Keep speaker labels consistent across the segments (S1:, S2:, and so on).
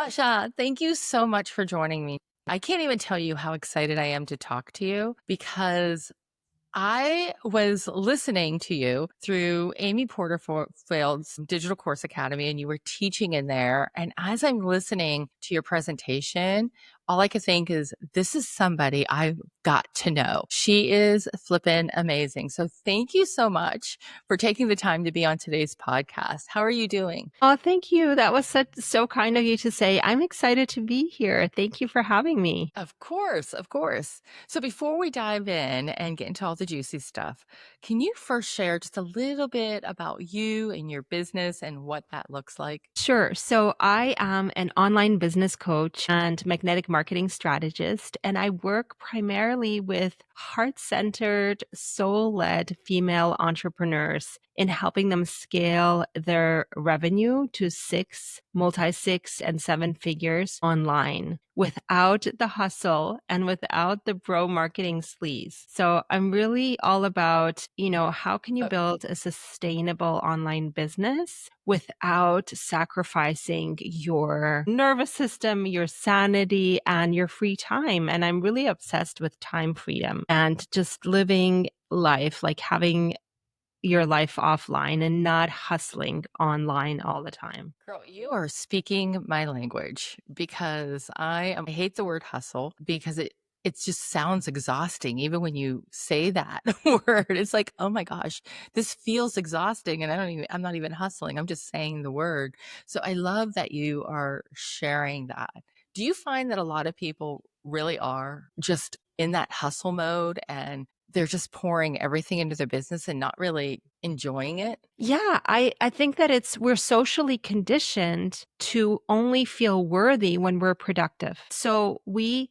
S1: Masha, thank you so much for joining me. I can't even tell you how excited I am to talk to you because I was listening to you through Amy Porterfield's Digital Course Academy, and you were teaching in there. And as I'm listening to your presentation, all I could think is, this is somebody I've got to know. She is flippin' amazing. So thank you so much for taking the time to be on today's podcast. How are you doing?
S2: Oh, thank you. That was so kind of you to say. I'm excited to be here. Thank you for having me.
S1: Of course, of course. So before we dive in and get into all the juicy stuff, can you first share just a little bit about you and your business and what that looks like?
S2: Sure. So I am an online business coach and magnetic marketing strategist, and I work primarily with heart-centered, soul-led female entrepreneurs in helping them scale their revenue to multi-six and seven figures online without the hustle and without the bro marketing sleaze. So I'm really all about, how can you build a sustainable online business without sacrificing your nervous system, your sanity, and your free time. And I'm really obsessed with time freedom and just living life, like having your life offline and not hustling online all the time.
S1: Girl, you are speaking my language because I hate the word hustle because it just sounds exhausting. Even when you say that word, it's like, oh my gosh, this feels exhausting. And I'm not even hustling. I'm just saying the word. So I love that you are sharing that. Do you find that a lot of people really are just in that hustle mode and they're just pouring everything into their business and not really enjoying it?
S2: Yeah, I think that we're socially conditioned to only feel worthy when we're productive. So we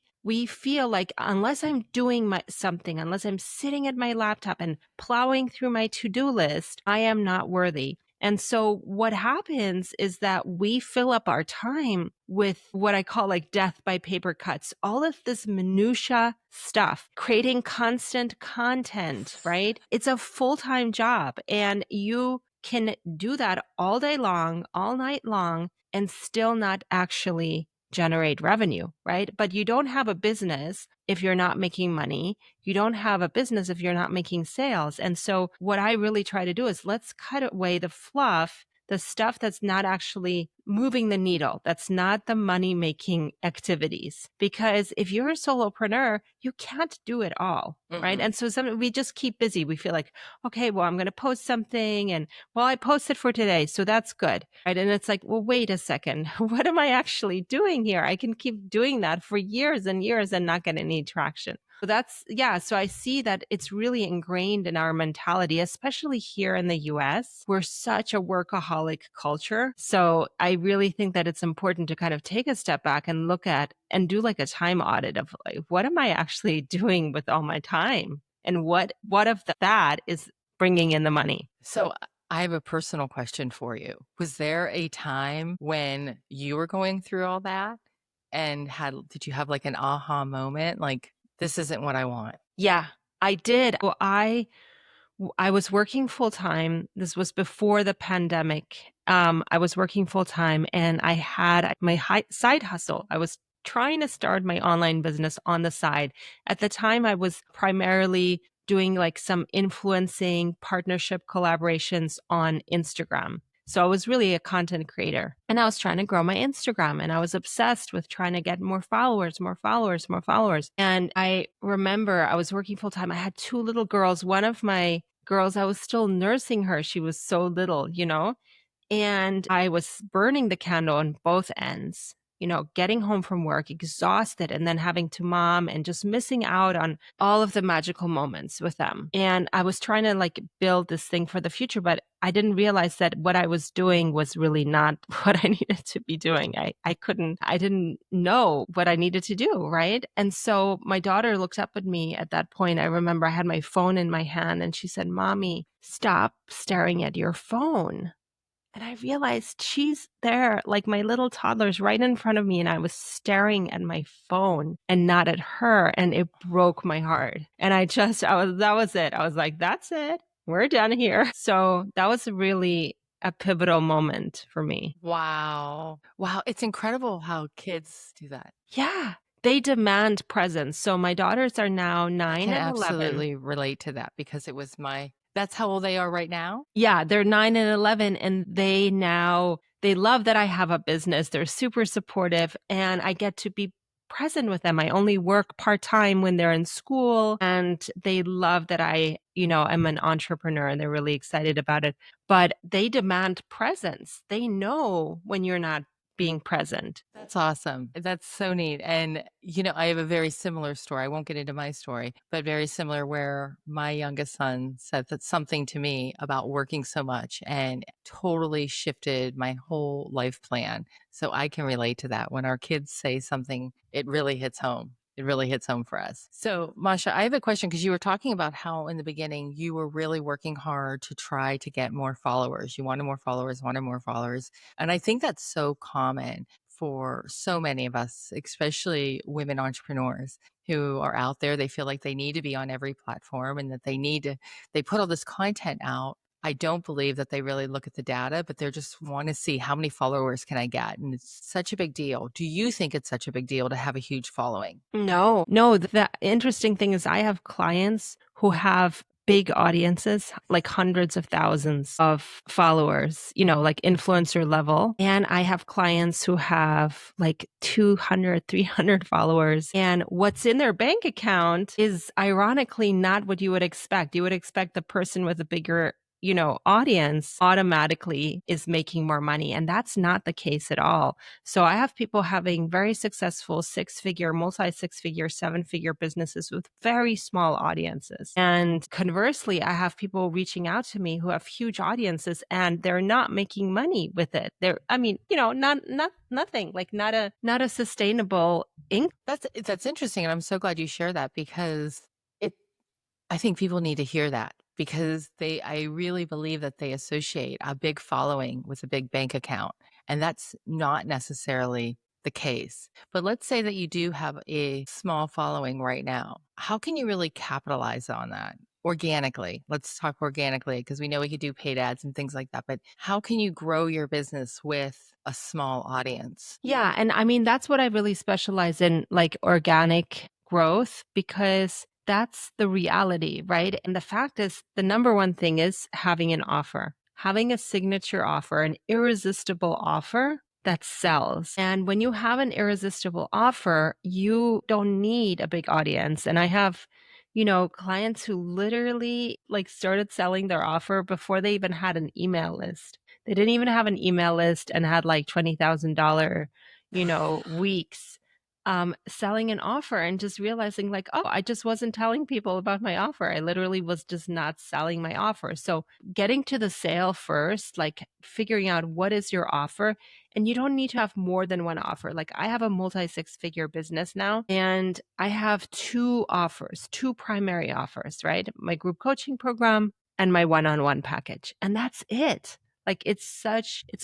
S2: feel like unless I'm doing something, unless I'm sitting at my laptop and plowing through my to-do list, I am not worthy. And so what happens is that we fill up our time with what I call like death by paper cuts, all of this minutia stuff, creating constant content, right? It's a full-time job and you can do that all day long, all night long, and still not actually generate revenue, right? But you don't have a business if you're not making money. You don't have a business if you're not making sales. And so what I really try to do is let's cut away the fluff, the stuff that's not actually moving the needle. That's not the money making activities. Because if you're a solopreneur, you can't do it all. Right. And so we just keep busy. We feel like, okay, well, I'm going to post something and well, I posted for today. So that's good. Right. And it's like, well, wait a second. What am I actually doing here? I can keep doing that for years and years and not get any traction. So I see that it's really ingrained in our mentality, especially here in the US. We're such a workaholic culture. So I really think that it's important to kind of take a step back and look at and do like a time audit of like, what am I actually doing with all my time? And what of that is bringing in the money?
S1: So I have a personal question for you. Was there a time when you were going through all that and did you have like an aha moment? Like, this isn't what I want.
S2: Yeah, I did. Well, I was working full time. This was before the pandemic. I was working full time and I had my side hustle. I was trying to start my online business on the side. At the time, I was primarily doing like some influencing partnership collaborations on Instagram. So I was really a content creator and I was trying to grow my Instagram and I was obsessed with trying to get more followers, more followers, more followers. And I remember I was working full time. I had two little girls. One of my girls, I was still nursing her. She was so little, and I was burning the candle on both ends, getting home from work exhausted and then having to mom and just missing out on all of the magical moments with them. And I was trying to like build this thing for the future, but I didn't realize that what I was doing was really not what I needed to be doing. I didn't know what I needed to do. Right. And so my daughter looked up at me at that point. I remember I had my phone in my hand and she said, "Mommy, stop staring at your phone." And I realized she's there, like my little toddler's right in front of me. And I was staring at my phone and not at her. And it broke my heart. And that was it. I was like, that's it. We're done here. So that was really a pivotal moment for me.
S1: Wow. Wow. It's incredible how kids do that.
S2: Yeah. They demand presence. So my daughters are now
S1: I
S2: 9
S1: can
S2: and 11.
S1: absolutely relate to that because it was that's how old they are right now.
S2: Yeah, they're 9 and 11, and they love that I have a business. They're super supportive, and I get to be present with them. I only work part-time when they're in school, and they love that I'm an entrepreneur, and they're really excited about it. But they demand presence. They know when you're not being present.
S1: That's awesome. That's so neat. And, I have a very similar story. I won't get into my story, but very similar where my youngest son said that something to me about working so much and totally shifted my whole life plan. So I can relate to that. When our kids say something, it really hits home. It really hits home for us. So, Masha, I have a question because you were talking about how in the beginning you were really working hard to try to get more followers. You wanted more followers, wanted more followers. And I think that's so common for so many of us, especially women entrepreneurs who are out there. They feel like they need to be on every platform and that they put all this content out. I don't believe that they really look at the data, but they just want to see how many followers can I get. And it's such a big deal. Do you think it's such a big deal to have a huge following?
S2: No, no, the interesting thing is I have clients who have big audiences, like hundreds of thousands of followers, like influencer level. And I have clients who have like 200, 300 followers. And what's in their bank account is ironically not what you would expect. You would expect the person with a bigger audience automatically is making more money. And that's not the case at all. So I have people having very successful six-figure, multi-six-figure, seven-figure businesses with very small audiences. And conversely, I have people reaching out to me who have huge audiences and they're not making money with it. Nothing, like not a sustainable income.
S1: That's interesting. And I'm so glad you share that because I think people need to hear that because I really believe that they associate a big following with a big bank account. And that's not necessarily the case. But let's say that you do have a small following right now. How can you really capitalize on that organically? Let's talk organically because we know we could do paid ads and things like that. But how can you grow your business with a small audience?
S2: Yeah. And I mean, that's what I really specialize in, like organic growth, because that's the reality, right? And the fact is, the number one thing is having an offer, having a signature offer, an irresistible offer that sells. And when you have an irresistible offer, you don't need a big audience. And I have, clients who literally like started selling their offer before they even had an email list. They didn't even have an email list and had like $20,000, weeks selling an offer and just realizing like, oh, I just wasn't telling people about my offer. I literally was just not selling my offer. So getting to the sale first, like figuring out what is your offer. And you don't need to have more than one offer. Like I have a multi six-figure business now, and I have two primary offers, right? My group coaching program and my one-on-one package. And that's it. Like it's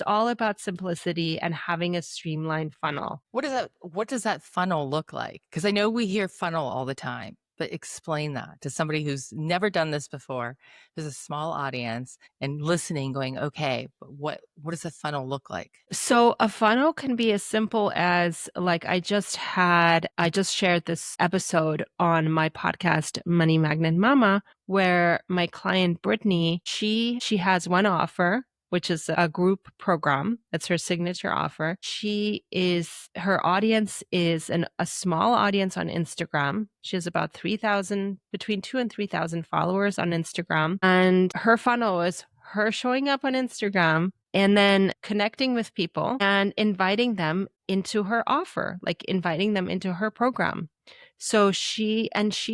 S2: all about simplicity and having a streamlined funnel.
S1: What does that funnel look like? Because I know we hear funnel all the time, but explain that to somebody who's never done this before. There's a small audience and listening, going, okay, but what does a funnel look like?
S2: So a funnel can be as simple as like I just shared this episode on my podcast Money Magnet Mama, where my client Brittany, she has one offer, which is a group program. That's her signature offer. Her audience is a small audience on Instagram. She has about between 2,000 and 3,000 followers on Instagram. And her funnel is her showing up on Instagram and then connecting with people and inviting them into her offer, like inviting them into her program. So she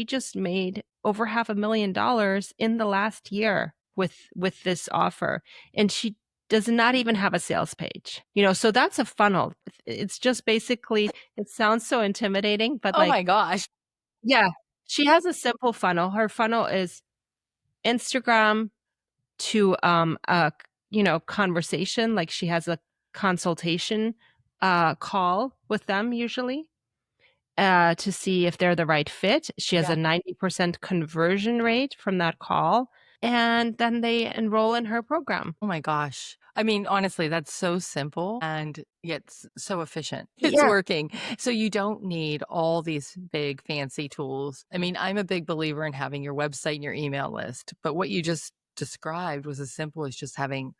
S2: just made over $500,000 in the last year with this offer. And she does not even have a sales page. So that's a funnel. It's just basically, it sounds so intimidating, but
S1: Oh my gosh.
S2: yeah, she has a simple funnel. Her funnel is Instagram to a conversation, like she has a consultation call with them usually to see if they're the right fit. She has a 90% conversion rate from that call, and then they enroll in her program.
S1: Oh my gosh. I mean, honestly, that's so simple and yet so efficient. It's
S2: Yeah.
S1: working. So you don't need all these big fancy tools. I mean, I'm a big believer in having your website and your email list, but what you just described was as simple as just having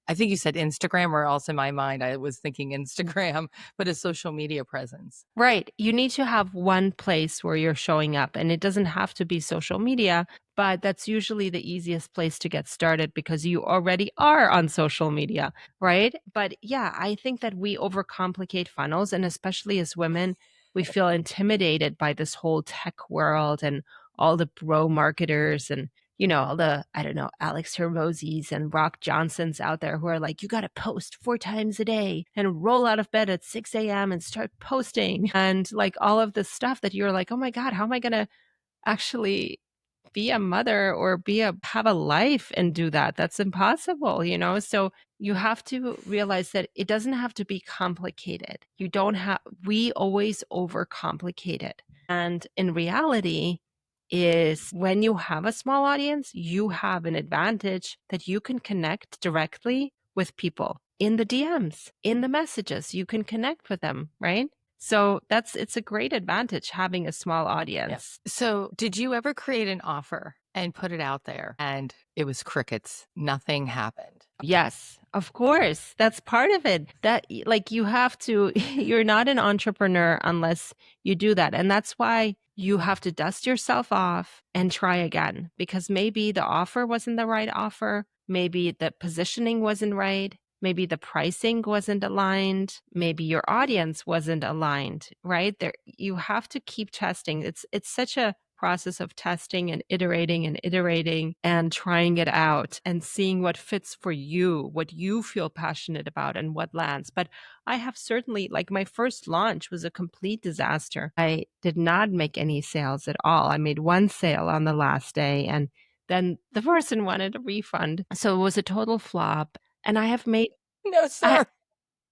S1: I think you said Instagram, or else in my mind I was thinking Instagram, but a social media presence.
S2: Right. You need to have one place where you're showing up, and it doesn't have to be social media, but that's usually the easiest place to get started because you already are on social media, right? But yeah, I think that we overcomplicate funnels, and especially as women, we feel intimidated by this whole tech world and all the bro marketers and all the, I don't know, Alex Hermosis and Rock Johnsons out there who are like, you got to post 4 times a day and roll out of bed at 6 a.m. and start posting. And like all of this stuff that you're like, oh my God, how am I going to actually be a mother or have a life and do that? That's impossible. So you have to realize that it doesn't have to be complicated. We always overcomplicate it. And in reality, is when you have a small audience, you have an advantage that you can connect directly with people in the DMs, in the messages. You can connect with them, right? So it's a great advantage having a small
S1: Yeah.
S2: audience.
S1: So, did you ever create an offer and put it out there and it was crickets? Nothing happened.
S2: Yes, of course. That's part of it. Like you have to, you're not an entrepreneur unless you do that. And that's why you have to dust yourself off and try again because maybe the offer wasn't the right offer. Maybe the positioning wasn't right. Maybe the pricing wasn't aligned. Maybe your audience wasn't aligned, right? You have to keep testing. It's such a process of testing and iterating and trying it out and seeing what fits for you, what you feel passionate about and what lands. But I have certainly, like my first launch was a complete disaster. I did not make any sales at all. I made one sale on the last day and then the person wanted a refund. So it was a total flop. And I have made,
S1: No,
S2: I,
S1: sir.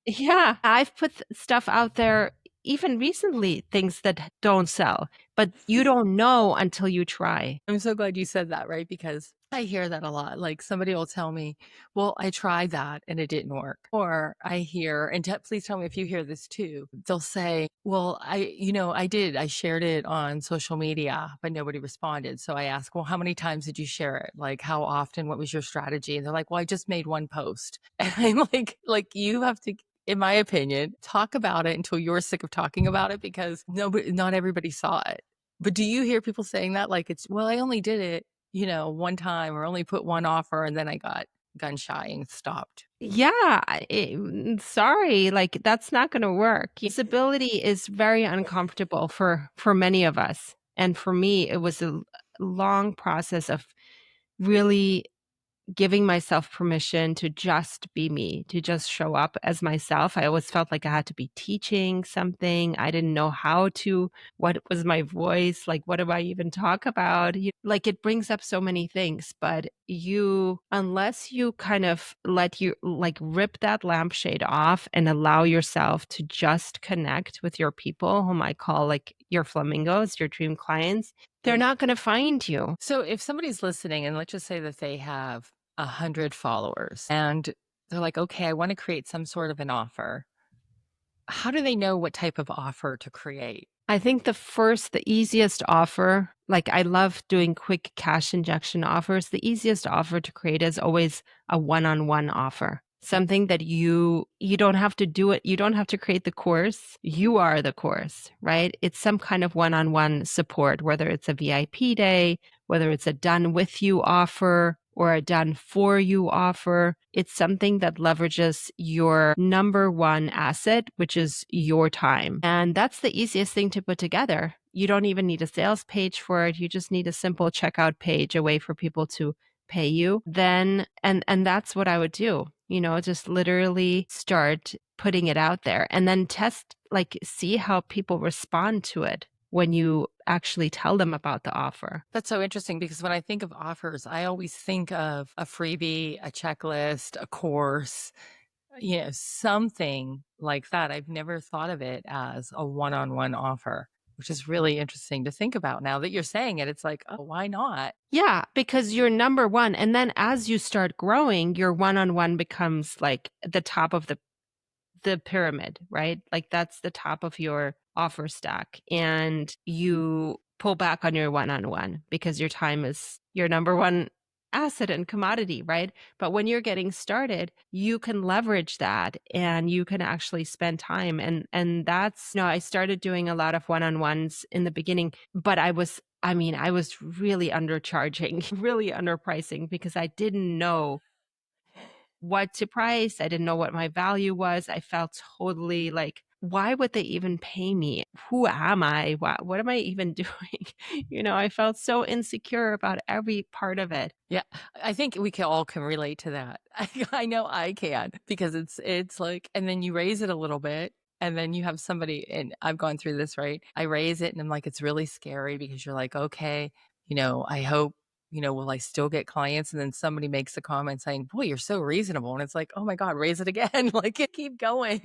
S2: yeah, I've put stuff out there even recently, things that don't sell, but you don't know until you try.
S1: I'm so glad you said that, right? Because I hear that a lot. Like somebody will tell me, well, I tried that and it didn't work. Or I hear, and please tell me if you hear this too. They'll say, well, I shared it on social media, but nobody responded. So I ask, well, how many times did you share it? Like how often? What was your strategy? And they're like, well, I just made one post. And I'm like you have to, in my opinion, talk about it until you're sick of talking about it because not everybody saw it. But do you hear people saying that? Like well, I only did it, one time or only put one offer and then I got gun shy and stopped.
S2: Yeah, sorry, like that's not going to work. Visibility is very uncomfortable for many of us. And for me, it was a long process of really giving myself permission to just be me, to just show up as myself. I always felt like I had to be teaching something. I didn't know what was my voice? Like, what do I even talk about? Like, it brings up so many things, but unless you kind of like rip that lampshade off and allow yourself to just connect with your people, whom I call like your flamingos, your dream clients, they're not going to find you.
S1: So if somebody's listening and let's just say that they have 100 followers and they're like, okay, I want to create some sort of an offer. How do they know what type of offer to create?
S2: I think the easiest offer, like I love doing quick cash injection offers. The easiest offer to create is always a one-on-one offer. Something that you don't have to do it. You don't have to create the course. You are the course, right? It's some kind of one-on-one support, whether it's a VIP day, whether it's a done with you offer or a done for you offer. It's something that leverages your number one asset, which is your time. And that's the easiest thing to put together. You don't even need a sales page for it. You just need a simple checkout page, a way for people to pay you. Then, and that's what I would do, just literally start putting it out there and then see how people respond to it when you actually tell them about the offer.
S1: That's so interesting because when I think of offers, I always think of a freebie, a checklist, a course, something like that. I've never thought of it as a one-on-one offer. which is really interesting to think about now that you're saying it. It's like, oh, why not?
S2: Yeah, because you're number one. And then as you start growing, your one-on-one becomes like the top of the pyramid, right? Like that's the top of your offer stack. And you pull back on your one-on-one because your time is your number one asset and commodity, right? But when you're getting started, you can leverage that and you can actually spend time. And that's, I started doing a lot of one-on-ones in the beginning, but I was really undercharging, really underpricing because I didn't know what to price. I didn't know what my value was. I felt totally like, why would they even pay me? Who am I? What am I even doing? I felt so insecure about every part of it.
S1: Yeah, I think we can all can relate to that. I know I can because it's like, and then you raise it a little bit, and then you have somebody, and I've gone through this, right? I raise it, and I'm like, it's really scary because you're like, okay, I hope, will I still get clients? And then somebody makes a comment saying, boy, you're so reasonable, and it's like, oh my God, raise it again, like keep going,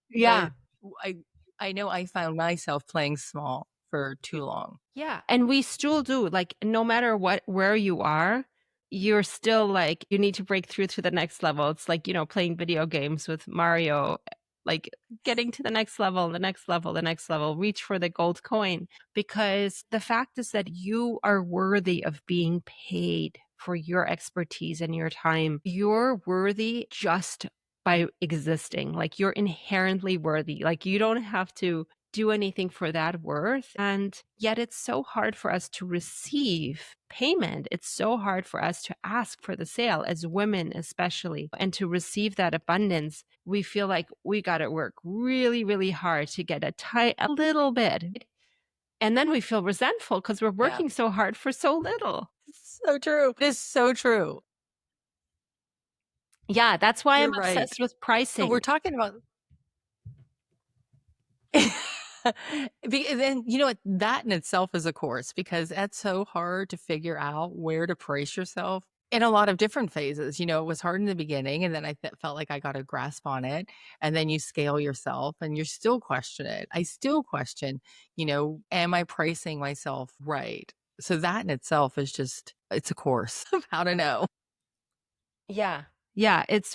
S2: Yeah.
S1: But I I know I found myself playing small for too long.
S2: Yeah. And we still do, like, no matter where you are, you're still like, you need to break through to the next level. It's like, playing video games with Mario, like getting to the next level, the next level, the next level, reach for the gold coin. Because the fact is that you are worthy of being paid for your expertise and your time. You're worthy just by existing. Like, you're inherently worthy. Like, you don't have to do anything for that worth. And yet it's so hard for us to receive payment. It's so hard for us to ask for the sale as women, especially, and to receive that abundance. We feel like we got to work really, really hard to get a little bit. And then we feel resentful because we're
S1: Yeah,
S2: working so hard for so little.
S1: so true. It is so true.
S2: Yeah, that's why I'm
S1: You're right.
S2: obsessed with
S1: So we're
S2: pricing.
S1: talking about then you know what, that in itself is a course because that's so hard to figure out where to price yourself in a lot of different phases. It was hard in the beginning, and then I felt like I got a grasp on it, and then you scale yourself and you still question it. I still question, am I pricing myself right? So that in itself is just, it's a course of how to know.
S2: Yeah. Yeah, it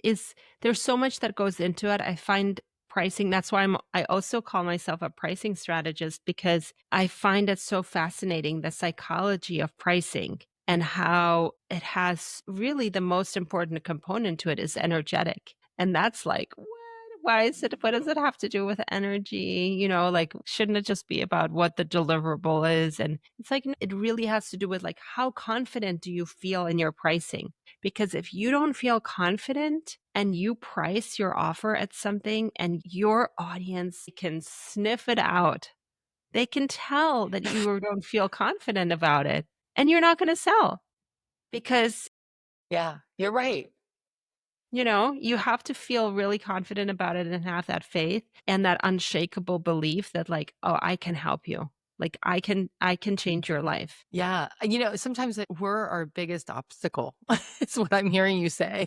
S2: is, there's so much that goes into it. I find pricing, that's why I also call myself a pricing strategist because I find it so fascinating, the psychology of pricing and how it has really the most important component to it is energetic. And that's like, what? Why is it, what does it have to do with energy? Like, shouldn't it just be about what the deliverable is? And it's like, it really has to do with like, how confident do you feel in your pricing? Because if you don't feel confident and you price your offer at something and your audience can sniff it out, they can tell that you don't feel confident about it and you're not going to sell because,
S1: Yeah, you're right.
S2: you have to feel really confident about it and have that faith and that unshakable belief that like, oh, I can help you. Like I can change your life.
S1: Yeah. Sometimes we're our biggest obstacle. It's what I'm hearing you say.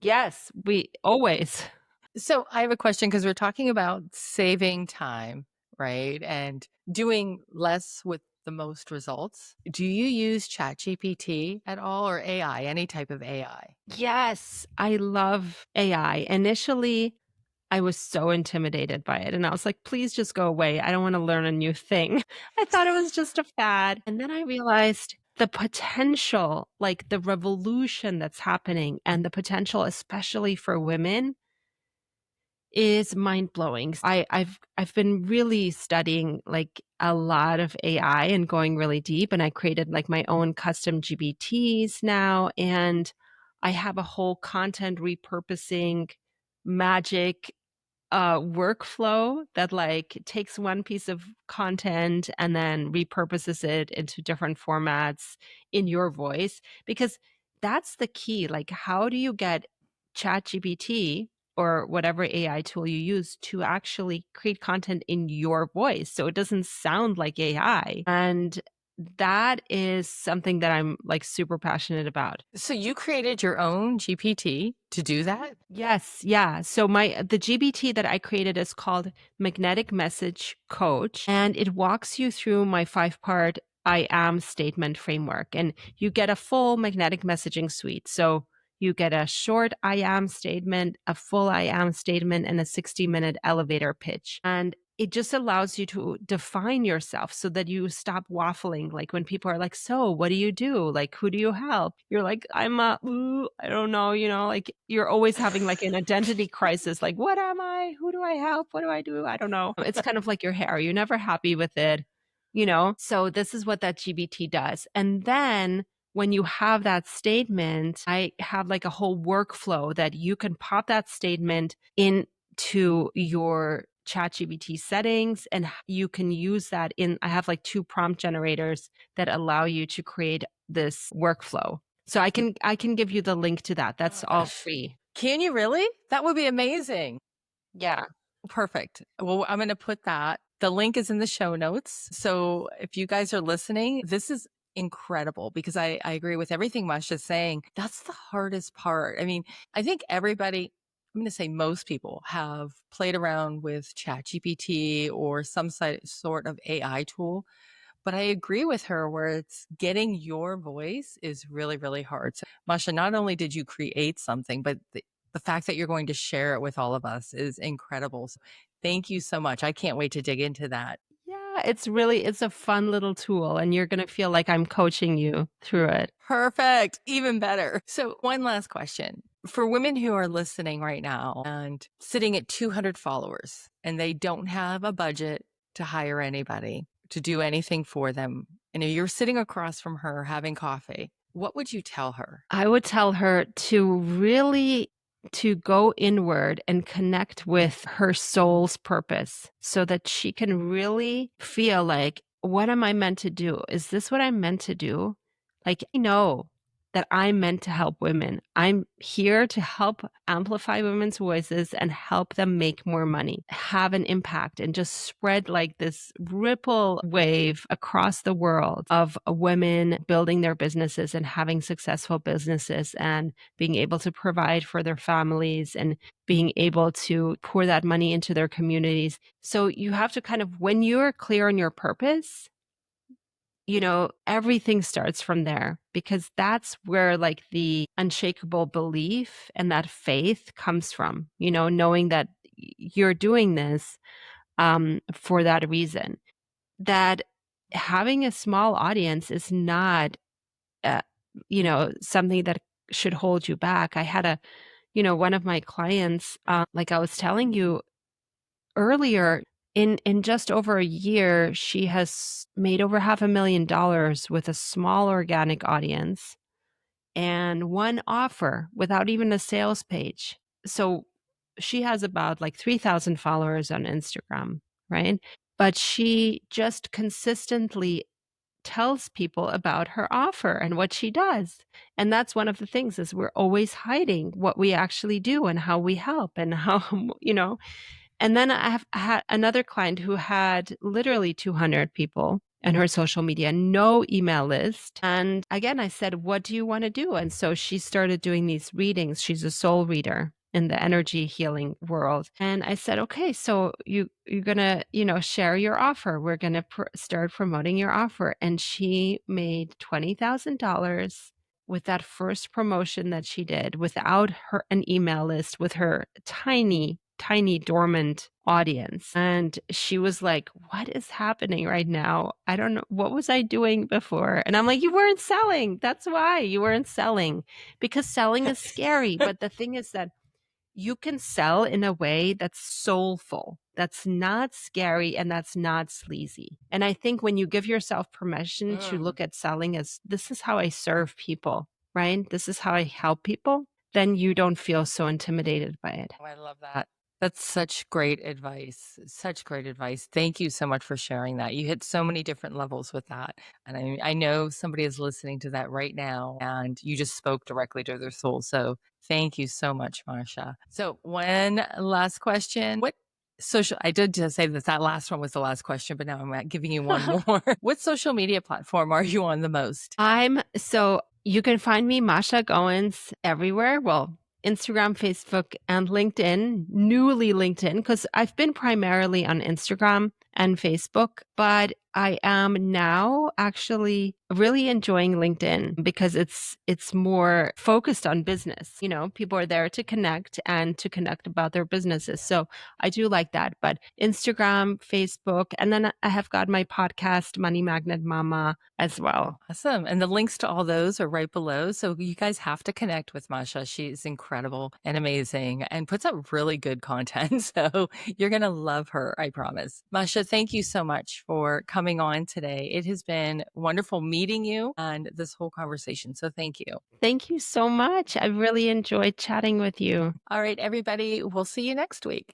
S2: Yes, we always.
S1: So I have a question because we're talking about saving time, right? And doing less with the most results. Do you use ChatGPT at all, or AI, any type of AI?
S2: Yes, I love AI. Initially, I was so intimidated by it. And I was like, please just go away. I don't want to learn a new thing. I thought it was just a fad. And then I realized the potential, like the revolution that's happening and the potential, especially for women, is mind blowing. I've been really studying like a lot of AI and going really deep. And I created like my own custom GBTs now. And I have a whole content repurposing magic workflow that like takes one piece of content and then repurposes it into different formats in your voice, because that's the key. Like, how do you get ChatGPT or whatever AI tool you use to actually create content in your voice so it doesn't sound like AI? And that is something that I'm like super passionate about.
S1: So you created your own GPT to do that?
S2: Yes, yeah. So the GBT that I created is called Magnetic Message Coach, and it walks you through my 5-part I am statement framework, and you get a full magnetic messaging suite. So you get a short I am statement, a full I am statement, and a 60-minute elevator pitch. And it just allows you to define yourself so that you stop waffling. Like when people are like, so what do you do? Like, who do you help? You're like, I don't know, like you're always having like an identity crisis. Like, what am I? Who do I help? What do I do? I don't know. It's kind of like your hair. You're never happy with it, So this is what that GBT does. And then when you have that statement, I have like a whole workflow that you can pop that statement into your ChatGPT settings, and you can use that I have like 2 prompt generators that allow you to create this workflow. So I can give you the link to that. That's all
S1: Gosh.
S2: free.
S1: Can you really? That would be amazing.
S2: Yeah.
S1: Perfect. Well, I'm going to put that. The link is in the show notes. So if you guys are listening, this is incredible because I agree with everything Masha's saying. That's the hardest part. I mean, I think everybody, I'm going to say most people have played around with ChatGPT or some sort of AI tool. But I agree with her where it's getting your voice is really, really hard. So, Masha, not only did you create something, but the fact that you're going to share it with all of us is incredible. So thank you so much. I can't wait to dig into that.
S2: Yeah, it's a fun little tool, and you're gonna feel like I'm coaching you through it.
S1: Perfect. Even better. So, one last question. For women who are listening right now and sitting at 200 followers and they don't have a budget to hire anybody to do anything for them, and you're sitting across from her having coffee, what would you tell her?
S2: I would tell her to go inward and connect with her soul's purpose so that she can really feel like, what am I meant to do? Is this what I'm meant to do? Like, I know that I'm meant to help women. I'm here to help amplify women's voices and help them make more money, have an impact, and just spread like this ripple wave across the world of women building their businesses and having successful businesses and being able to provide for their families and being able to pour that money into their communities. So you have to kind of, when you're clear on your purpose, everything starts from there because that's where like the unshakable belief and that faith comes from, knowing that you're doing this for that reason. That having a small audience is not, uh, something that should hold you back. I had one of my clients, like I was telling you earlier, in just over a year, she has made over $500,000 with a small organic audience and one offer without even a sales page. So she has about like 3,000 followers on Instagram, right? But she just consistently tells people about her offer and what she does. And that's one of the things is we're always hiding what we actually do and how we help and how, and then I have had another client who had literally 200 people in her social media, no email list. And again, I said, what do you want to do? And so she started doing these readings. She's a soul reader in the energy healing world. And I said, okay, so you're going to, share your offer. We're going to start promoting your offer. And she made $20,000 with that first promotion that she did without an email list, with her tiny dormant audience. And she was like, what is happening right now? I don't know. What was I doing before? And I'm like, you weren't selling. That's why you weren't selling, because selling is scary. But the thing is that you can sell in a way that's soulful, that's not scary, and that's not sleazy. And I think when you give yourself permission to look at selling as, this is how I serve people, right? This is how I help people, then you don't feel so intimidated by it.
S1: Oh, I love that. That's such great advice. Such great advice. Thank you so much for sharing that. You hit so many different levels with that. And I know somebody is listening to that right now and you just spoke directly to their soul. So thank you so much, Marsha. So one last question. What I did just say that last one was the last question, but now I'm giving you one more. What social media platform are you on the most?
S2: So you can find me, Masha Goins, everywhere. Well, Instagram, Facebook, and LinkedIn, newly LinkedIn, because I've been primarily on Instagram and Facebook, but I am now actually really enjoying LinkedIn because it's more focused on business. You know, people are there to connect and to connect about their businesses. So I do like that. But Instagram, Facebook, and then I have got my podcast, Money Magnet Mama, as well.
S1: Awesome. And the links to all those are right below. So you guys have to connect with Masha. She's incredible and amazing and puts up really good content. So you're going to love her, I promise. Masha, thank you so much for coming on today. It has been wonderful meeting you and this whole conversation. So thank you.
S2: Thank you so much. I really enjoyed chatting with you.
S1: All right, everybody, we'll see you next week.